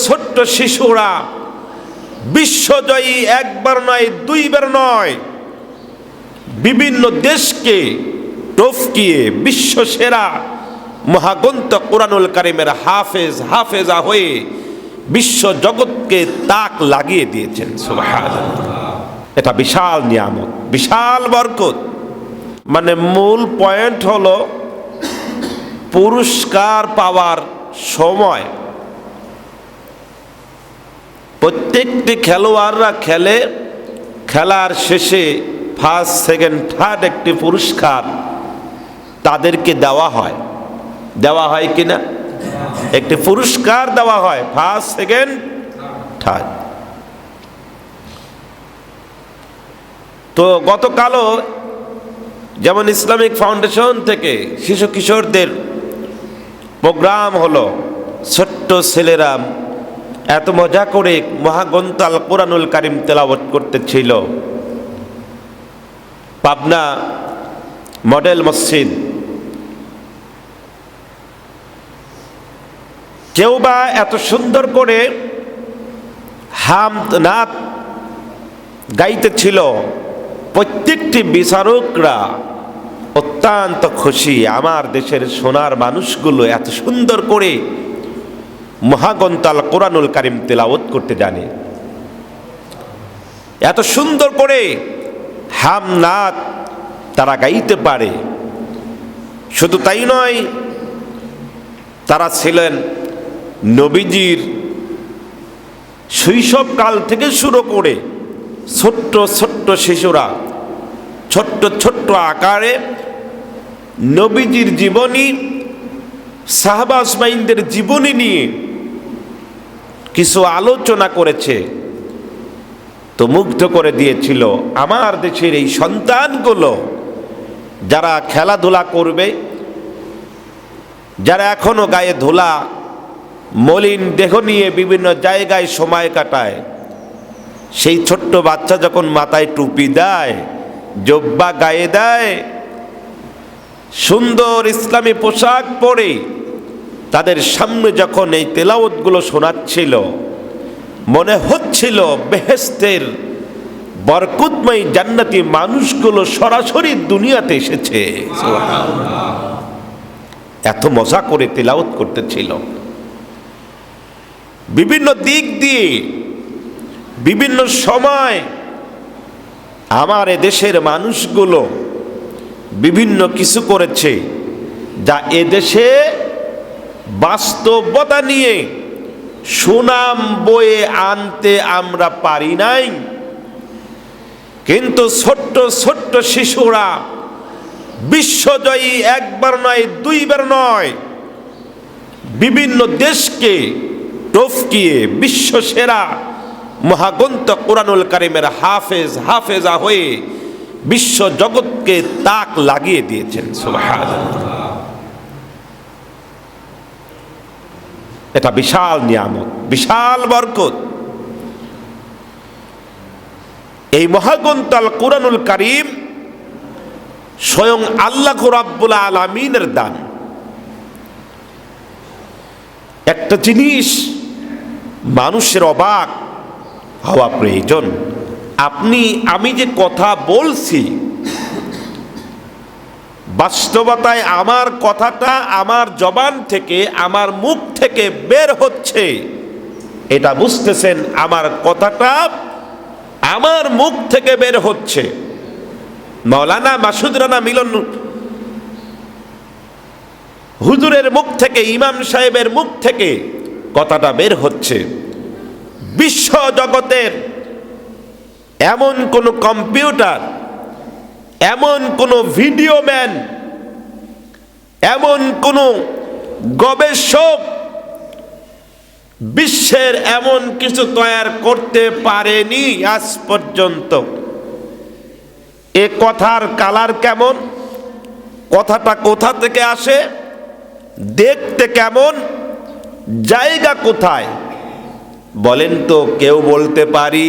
ছোট্ট শিশুরা বিশ্বজয়ী একবার নয় দুইবার নয় বিভিন্ন দেশকে টপকিয়ে বিশ্বসেরা মহাগ্রন্থ কোরআনুল কারীমের হাফেজা হয়ে বিশ্ব জগৎকে তাক লাগিয়ে দিয়েছেন। সুবহানাল্লাহ। এটা বিশাল নিয়ামত, বিশাল বরকত। মানে মূল পয়েন্ট হলো পুরস্কার পাওয়ার সময় প্রত্যেকটি খেলোয়াড়রা খেলে, খেলার শেষে ফার্স্ট সেকেন্ড থার্ড একটি পুরস্কার তাদেরকে দেওয়া হয় কিনা? একটি পুরস্কার দেওয়া হয়, ফার্স্ট সেকেন্ড থার্ড। তো গতকালও যেমন ইসলামিক ফাউন্ডেশন থেকে শিশু কিশোরদের প্রোগ্রাম হলো, ছোট্ট ছেলেরা এত মজা করে মহাগ্রন্থ আল কোরআনুল কারীম তেলাওয়াত করতেছিল। পাবনা মডেল মসজিদ, কেউ বা এত সুন্দর করে হামদ নাত গাইতেছিল, প্রত্যেকটি বিচারকরা অত্যন্ত খুশি। আমার দেশের সোনার মানুষগুলো এত সুন্দর করে মহাগ্রন্থ আল কোরআনুল কারীম তেলাওয়াত করতে জানে, এত সুন্দর করে হামনাত তারা গাইতে পারে। শুধু তাই নয়, তারা ছিলেন নবীজির শৈশবকাল থেকে শুরু করে ছোট্ট ছোট্ট শিশুরা ছোট্ট ছোট্ট আকারে নবীজির জীবনী, সাহাবা আজমাইনদের জীবনী নিয়ে কিছু আলোচনা করেছে। তো মুগ্ধ করে দিয়েছিল আমার দেশের এই সন্তানগুলো, যারা খেলাধুলা করবে, যারা এখনো গায়ে ধুলা মলিন দেহ নিয়ে বিভিন্ন জায়গায় সময় কাটায়। সেই ছোট্ট বাচ্চা যখন মাথায় টুপি দেয়, জব্বা গায়ে দেয়, সুন্দর ইসলামী পোশাক পরে তাদের সামনে যখন এই তেলাওয়াতগুলো শোনাচ্ছিল, মনে হচ্ছিল বেহেশতের বরকতময় জান্নাতি মানুষগুলো সরাসরি দুনিয়াতে এসেছে। এত মজা করে তেলাওয়াত করতেছিল। বিভিন্ন দিক দিয়ে বিভিন্ন সময় আমার এদেশের মানুষগুলো বিভিন্ন কিছু করেছে, যা এদেশে বাস্তবতা নিয়ে সুনাম বয়ে আনতে আমরা পারি নাই। কিন্তু ছোট্ট ছোট্ট শিশুরা বিশ্বজয়ী একবার নয় দুইবার নয় বিভিন্ন দেশকে টপকিয়ে বিশ্বসেরা মহাগ্রন্থ কোরআনুল কারীমের হাফেজা হয়ে বিশ্ব জগৎকে তাক লাগিয়ে দিয়েছেন। সুবহানাল্লাহ। এটা বিশাল নিয়ামত, বিশাল বরকত। এই মহাগ্রন্থ আল কোরআনুল কারীম স্বয়ং আল্লাহ রাব্বুল আলামিনের দান। একটা জিনিস মানুষের অবাক হওয়া প্রয়োজন। আমি যে কথা বলছি, বাস্তবতায় আমার কথাটা আমার জবান থেকে, আমার মুখ থেকে বের হচ্ছে, এটা বুঝতেছেন? আমার কথাটা আমার মুখ থেকে বের হচ্ছে। মাওলানা মাসুদ রানা মিলন হুজুরের মুখ থেকে, ইমাম সাহেবের মুখ থেকে কথাটা বের হচ্ছে। বিশ্ব জগতের এমন কোন কম্পিউটার, এমন কোন ভিডিও ম্যান, এমন কোন গবেষক বিশ্বের এমন কিছু তৈরি করতে পারেনি আজ পর্যন্ত। এ কথার কালার কেমন, কথাটা কোথা থেকে আসে, দেখতে কেমন, জায়গা কোথায় বলেন তো? কেউ বলতে পারি?